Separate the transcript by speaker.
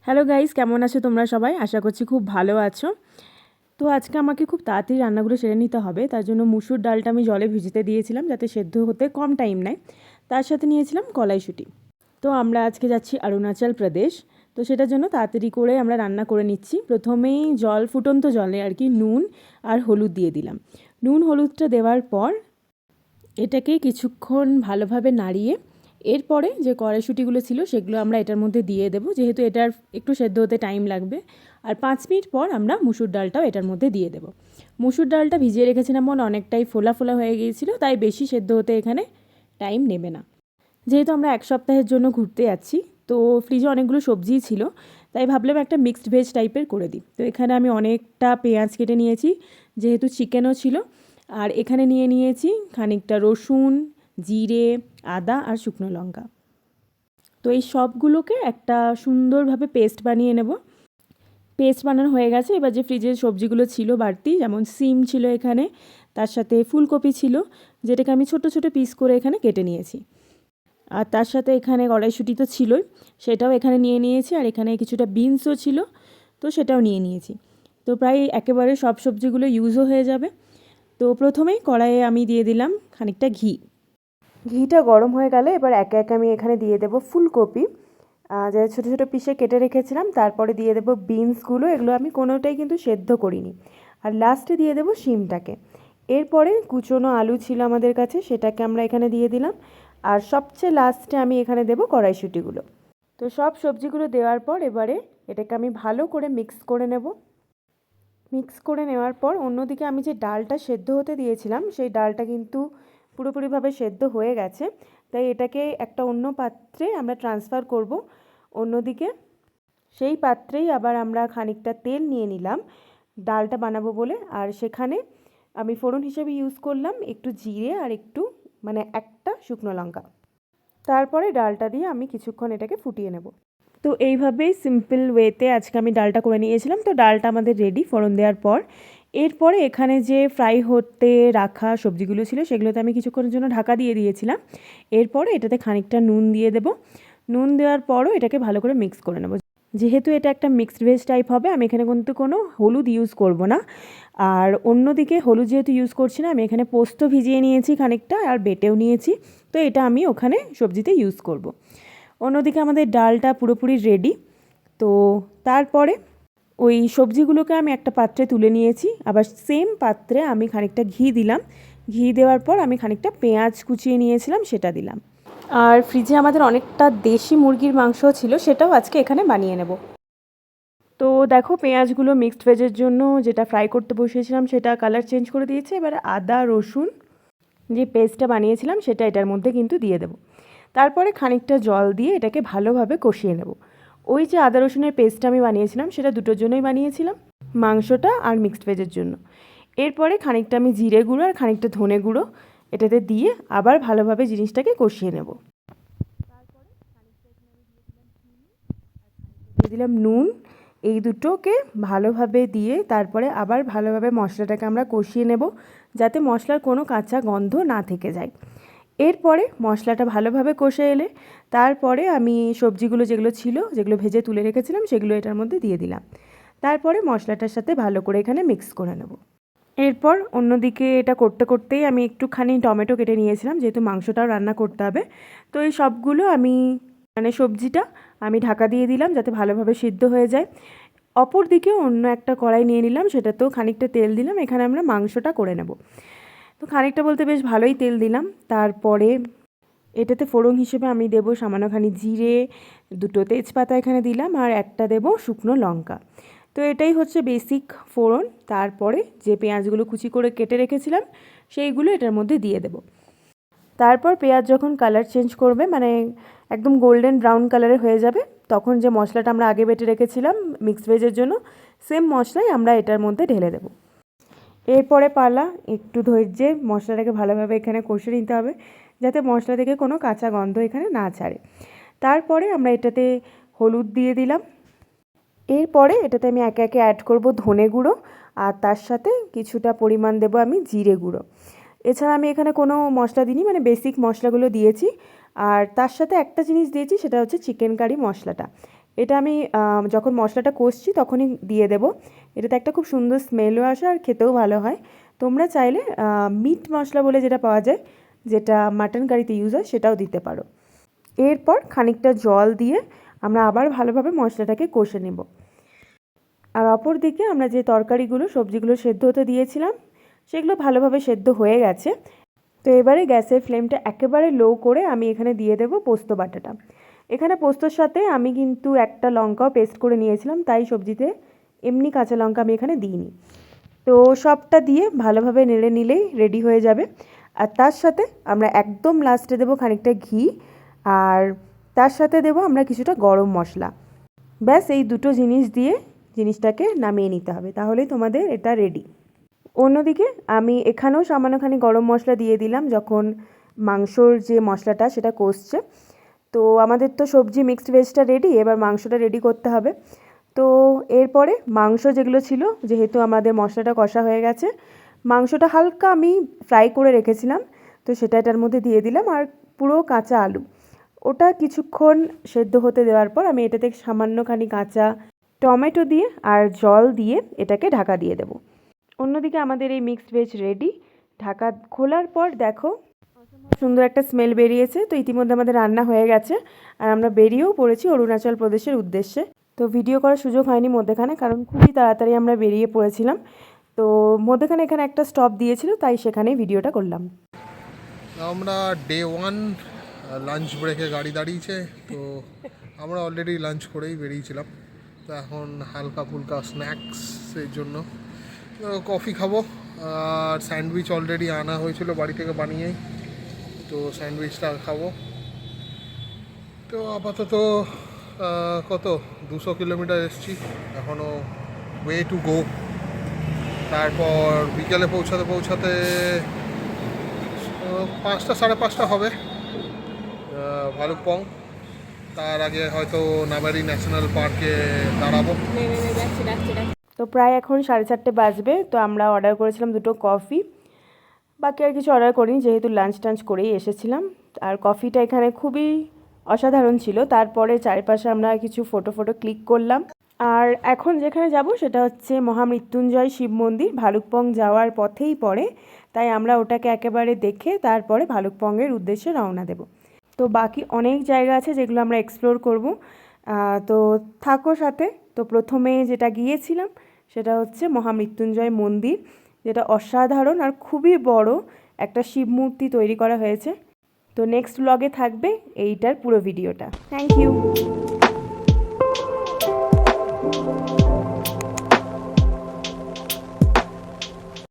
Speaker 1: Hello guys, কেমন আছো তোমরা সবাই? আশা করছি খুব ভালো আছো। তো আজকে আমাকে খুব তাড়াতাড়ি রান্নাগুলো সেরে নিতে হবে, তার জন্য মুসুর ডালটা আমি জলে ভিজিতে দিয়েছিলাম যাতে সেদ্ধ হতে কম টাইম নেয়। তার সাথে নিয়েছিলাম কলাইশুঁটি। তো আমরা আজকে যাচ্ছি অরুণাচল প্রদেশ। তো সেটার জন্য তাড়াতাড়ি করে আমরা রান্না করে নিচ্ছি। প্রথমেই ফুটন্ত জলে আর কি নুন আর হলুদ দিয়ে দিলাম। নুন হলুদটা দেওয়ার পর এটাকে কিছুক্ষণ ভালোভাবে নাড়িয়ে এরপরে যে কড়াইশুঁটিগুলো ছিল সেগুলো আমরা এটার মধ্যে দিয়ে দেবো, যেহেতু এটার একটু সেদ্ধ হতে টাইম লাগবে। আর 5 মিনিট পর আমরা মুসুর ডালটাও এটার মধ্যে দিয়ে দেবো। মুসুর ডালটা ভিজিয়ে রেখেছিলাম মনে অনেকটাই ফোলা ফোলা হয়ে গিয়েছিলো, তাই বেশি সেদ্ধ হতে এখানে টাইম নেবে না। যেহেতু আমরা 1 সপ্তাহের জন্য ঘুরতে যাচ্ছি, তো ফ্রিজে অনেকগুলো সবজিই ছিল, তাই ভাবলাম একটা মিক্সড ভেজ টাইপের করে দিই। তো এখানে আমি অনেকটা পেঁয়াজ কেটে নিয়েছি, যেহেতু চিকেনও ছিল। আর এখানে নিয়ে নিয়েছি খানিকটা রসুন, জিরে, আদা আর শুকনো লঙ্কা। তো এই সবগুলোকে একটা সুন্দরভাবে পেস্ট বানিয়ে নেব। পেস্ট বানানো হয়ে গেছে। এবার যে ফ্রিজের সবজিগুলো ছিল বাড়তি, যেমন সিম ছিল এখানে, তার সাথে ফুলকপি ছিল, যেটাকে আমি ছোট ছোট পিস করে এখানে কেটে নিয়েছি। আর তার সাথে এখানে কড়াইশুঁটি তো ছিলই, সেটাও এখানে নিয়ে নিয়েছি। আর এখানে কিছুটা বিনসও ছিল, তো সেটাও নিয়ে নিয়েছি। তো প্রায় একেবারে সব সবজিগুলো ইউজও হয়ে যাবে। তো প্রথমেই কড়াইয়ে আমি দিয়ে দিলাম খানিকটা ঘি। ঘিটা গরম হয়ে গেলে এবার একে একে আমি এখানে দিয়ে দেবো ফুলকপি, যা ছোটো ছোটো পিসে কেটে রেখেছিলাম। তারপরে দিয়ে দেবো বিনসগুলো, এগুলো আমি কোনোটাই কিন্তু সেদ্ধ করিনি। আর লাস্টে দিয়ে দেবো শিমটাকে। এরপরে কুচনো আলু ছিল আমাদের কাছে, সেটাকে আমরা এখানে দিয়ে দিলাম। আর সবচেয়ে লাস্টে আমি এখানে দেবো কড়াইশুঁটিগুলো। তো সব সবজিগুলো দেওয়ার পর এবারে এটাকে আমি ভালো করে মিক্স করে নেব। মিক্স করে নেওয়ার পর অন্যদিকে আমি যে ডালটা সেদ্ধ হতে দিয়েছিলাম, সেই ডালটা কিন্তু পুরোপুরিভাবে সেদ্ধ হয়ে গেছে। তাই এটাকে একটা অন্য পাত্রে আমরা ট্রান্সফার করব। অন্যদিকে সেই পাত্রেই আবার আমরা খানিকটা তেল নিয়ে নিলাম ডালটা বানাবো বলে। আর সেখানে আমি ফোড়ন হিসেবে ইউজ করলাম একটু জিরে আর একটু একটা শুকনো লঙ্কা। তারপরে ডালটা দিয়ে আমি কিছুক্ষণ এটাকে ফুটিয়ে নেব। তো এইভাবেই সিম্পল ওয়েতে আজকে আমি ডালটা করে নিয়েছিলাম। তো ডালটা আমাদের রেডি ফোড়ন দেওয়ার পর। এরপরে এখানে যে ফ্রাই হতে রাখা সবজিগুলো ছিল সেগুলোতে আমি কিছুক্ষণের জন্য ঢাকা দিয়ে দিয়েছিলাম। এরপরে এটাতে খানিকটা নুন দিয়ে দেব। নুন দেওয়ার পরও এটাকে ভালো করে মিক্স করে নেব। যেহেতু এটা একটা মিক্সড ভেজ টাইপ হবে, আমি এখানে কিন্তু কোনো হলুদ ইউজ করব না। আর অন্যদিকে হলুদ যেহেতু ইউজ করছি না, আমি এখানে পোস্ত ভিজিয়ে নিয়েছি খানিকটা আর বেটেও নিয়েছি। তো এটা আমি ওখানে সবজিতে ইউজ করব। অন্যদিকে আমাদের ডালটা পুরোপুরি রেডি। তো তারপরে ওই সবজিগুলোকে আমি একটা পাত্রে তুলে নিয়েছি। আবার সেম পাত্রে আমি খানিকটা ঘি দিলাম। ঘি দেওয়ার পর আমি খানিকটা পেঁয়াজ কুচিয়ে নিয়েছিলাম, সেটা দিলাম। আর ফ্রিজে আমাদের অনেকটা দেশি মুরগির মাংস ছিল, সেটাও আজকে এখানে বানিয়ে নেব। তো দেখো পেঁয়াজগুলো মিক্সড ভেজের জন্য যেটা ফ্রাই করতে বসিয়েছিলাম সেটা কালার চেঞ্জ করে দিয়েছে। এবার আদা রসুন যে পেস্টটা বানিয়েছিলাম সেটা এটার মধ্যে কিন্তু দিয়ে দেবো। তারপরে খানিকটা জল দিয়ে এটাকে ভালোভাবে কষিয়ে নেব। ওই যে আদা রসুনের পেস্টটা আমি বানিয়েছিলাম সেটা দুটোর জন্যই বানিয়েছিলাম, মাংসটা আর মিক্সড ভেজের জন্য। এরপরে খানিকটা আমি জিরে গুঁড়ো আর খানিকটা ধনে গুঁড়ো এটাতে দিয়ে আবার ভালোভাবে জিনিসটাকে কষিয়ে নেব। দিয়ে দিলাম নুন। এই দুটোকে ভালোভাবে দিয়ে তারপরে আবার ভালোভাবে মশলাটাকে আমরা কষিয়ে নেব, যাতে মশলার কোনো কাঁচা গন্ধ না থেকে যায়। এরপরে মশলাটা ভালোভাবে কষে এলে তারপরে আমি সবজিগুলো যেগুলো ছিল, যেগুলো ভেজে তুলে রেখেছিলাম, সেগুলো এটার মধ্যে দিয়ে দিলাম। তারপরে মশলাটার সাথে ভালো করে এখানে মিক্স করে নেব। এরপর অন্যদিকে এটা করতে করতেই আমি একটুখানি টমেটো কেটে নিয়েছিলাম, যেহেতু মাংসটাও রান্না করতে হবে। তো এই সবগুলো আমি সবজিটা আমি ঢাকা দিয়ে দিলাম যাতে ভালোভাবে সিদ্ধ হয়ে যায়। অপর দিকে অন্য একটা কড়াই নিয়ে নিলাম, সেটাতেও খানিকটা তেল দিলাম। এখানে আমরা মাংসটা করে নেব। তো খানিকটা বলতে বেশ ভালোই তেল দিলাম। তারপরে এটাতে ফোড়ন হিসেবে আমি দেবো সামান্যখানি জিরে, দুটো তেজপাতা এখানে দিলাম, আর একটা দেবো শুকনো লঙ্কা। তো এটাই হচ্ছে বেসিক ফোড়ন। তারপরে যে পেঁয়াজগুলো কুচি করে কেটে রেখেছিলাম সেইগুলো এটার মধ্যে দিয়ে দেবো। তারপর পেঁয়াজ যখন কালার চেঞ্জ করবে, একদম গোল্ডেন ব্রাউন কালারের হয়ে যাবে, তখন যে মশলাটা আমরা আগে বেটে রেখেছিলাম মিক্সড ভেজের জন্য, সেম মশলাই আমরা এটার মধ্যে ঢেলে দেবো। এরপরে পালা একটু ধৈর্যে মশলাটাকে ভালোভাবে এখানে কষে নিতে হবে, যাতে মশলা থেকে কোনো কাঁচা গন্ধ এখানে না ছাড়ে। তারপরে আমরা এটাতে হলুদ দিয়ে দিলাম। এরপরে এটাতে আমি একে একে অ্যাড করব ধনে গুঁড়ো, আর তার সাথে কিছুটা পরিমাণ দেবো আমি জিরে গুঁড়ো। এছাড়া আমি এখানে কোনো মশলা দিইনি, বেসিক মশলাগুলো দিয়েছি। আর তার সাথে একটা জিনিস দিয়েছি, সেটা হচ্ছে চিকেন কারি মশলাটা। এটা আমি যখন মশলাটা কষছি তখনই দিয়ে দেব। এটাতে একটা খুব সুন্দর স্মেলও আসে আর খেতেও ভালো হয়। তোমরা চাইলে মিট মশলা বলে যেটা পাওয়া যায়, যেটা মাটন কারিতে ইউজ হয়, সেটাও দিতে পারো। এরপর খানিকটা জল দিয়ে আমরা আবার ভালোভাবে মশলাটাকে কষে নেব। আর অপর দিকে আমরা যে তরকারিগুলো সবজিগুলো সেদ্ধ হতে দিয়েছিলাম সেগুলো ভালোভাবে সেদ্ধ হয়ে গেছে। তো এবারে গ্যাসের ফ্লেমটা একেবারে লো করে আমি এখানে দিয়ে দেব পোস্ত বাটাটা। এখানে পোস্তর সাথে আমি কিন্তু একটা লঙ্কাও পেস্ট করে নিয়েছিলাম, তাই সবজিতে এমনি কাঁচা লঙ্কা আমি এখানে দিইনি। তো সবটা দিয়ে ভালোভাবে নেড়ে নিলেই রেডি হয়ে যাবে। আর তার সাথে আমরা একদম লাস্টে দেবো খানিকটা ঘি, আর তার সাথে দেবো আমরা কিছুটা গরম মশলা। ব্যাস এই দুটো জিনিস দিয়ে জিনিসটাকে নামিয়ে নিতে হবে, তাহলেই তোমাদের এটা রেডি। অন্যদিকে আমি এখানেও সামান্যখানি গরম মশলা দিয়ে দিলাম যখন মাংসর যে মশলাটা সেটা কষছে। তো আমাদের তো সবজি মিক্সড ভেজটা রেডি, এবার মাংসটা রেডি করতে হবে। তো এরপরে মাংস যেগুলো ছিল, যেহেতু আমাদের মশলাটা কষা হয়ে গেছে, মাংসটা হালকা আমি ফ্রাই করে রেখেছিলাম, তো সেটা এটার মধ্যে দিয়ে দিলাম। আর পুরো কাঁচা আলু, ওটা কিছুক্ষণ সেদ্ধ হতে দেওয়ার পর আমি এটাতে সামান্যখানি কাঁচা টমেটো দিয়ে আর জল দিয়ে এটাকে ঢাকা দিয়ে দেবো। অন্যদিকে আমাদের এই মিক্সড ভেজ রেডি। ঢাকা খোলার পর দেখো সুন্দর একটা স্মেল বেরিয়েছে। তো ইতিমধ্যে আমাদের রান্না হয়ে গেছে আর আমরা বেরিয়েও পড়েছি অরুণাচল প্রদেশের উদ্দেশ্যে। তো ভিডিও করার সুযোগ হয়নি মধ্যেখানে, কারণ খুবই তাড়াতাড়ি আমরা বেরিয়ে পড়েছিলাম। তো মধ্যেখানে এখানে একটা স্টপ দিয়েছিল, তাই সেখানেই ভিডিওটা করলাম।
Speaker 2: আমরা ডে 1 লাঞ্চ ব্রেকে গাড়ি দাঁড়িয়েছে, তো আমরা অলরেডি লাঞ্চ করেই বেরিয়েছিলাম। তো এখন হালকা ফুলকা স্ন্যাক্সের জন্য কফি খাবো, আর স্যান্ডউইচ অলরেডি আনা হয়েছিল বাড়ি থেকে বানিয়েই, তো স্যান্ডউইচটা খাবো। তো আপাতত কত 200 কিলোমিটার এসেছি, এখনও ওয়ে টু গো। তারপর বিকেলে পৌঁছাতে পৌঁছাতে 5টা 5:30 হবে ভালুকপং। তার আগে হয়তো নামেরি ন্যাশনাল পার্কে দাঁড়াবো।
Speaker 1: তো প্রায় এখন 4:30 বাজবে। তো আমরা অর্ডার করেছিলাম 2টো কফি, বাকি আর কিছু অর্ডার করিনি যেহেতু লাঞ্চ টাঞ্চ করেই এসেছিলাম। আর কফিটা এখানে খুবই অসাধারণ ছিল। তারপরে চারপাশে আমরা কিছু ফটো ক্লিক করলাম। আর এখন যেখানে যাব সেটা হচ্ছে মহামৃত্যুঞ্জয় শিব মন্দির, ভালুকপং যাওয়ার পথেই পড়ে, তাই আমরা ওটাকে একেবারে দেখে তারপরে ভালুকপংয়ের উদ্দেশ্যে রওনা দেব। তো বাকি অনেক জায়গা আছে যেগুলো আমরা এক্সপ্লোর করব, তো থাকো সাথে। তো প্রথমে যেটা গিয়েছিলাম সেটা হচ্ছে মহামৃত্যুঞ্জয় মন্দির, যেটা অসাধারণ আর খুবই বড় একটা শিব মূর্তি তৈরি করা হয়েছে। তো নেক্সট ব্লগে থাকবে এইটার পুরো ভিডিওটা। Thank you.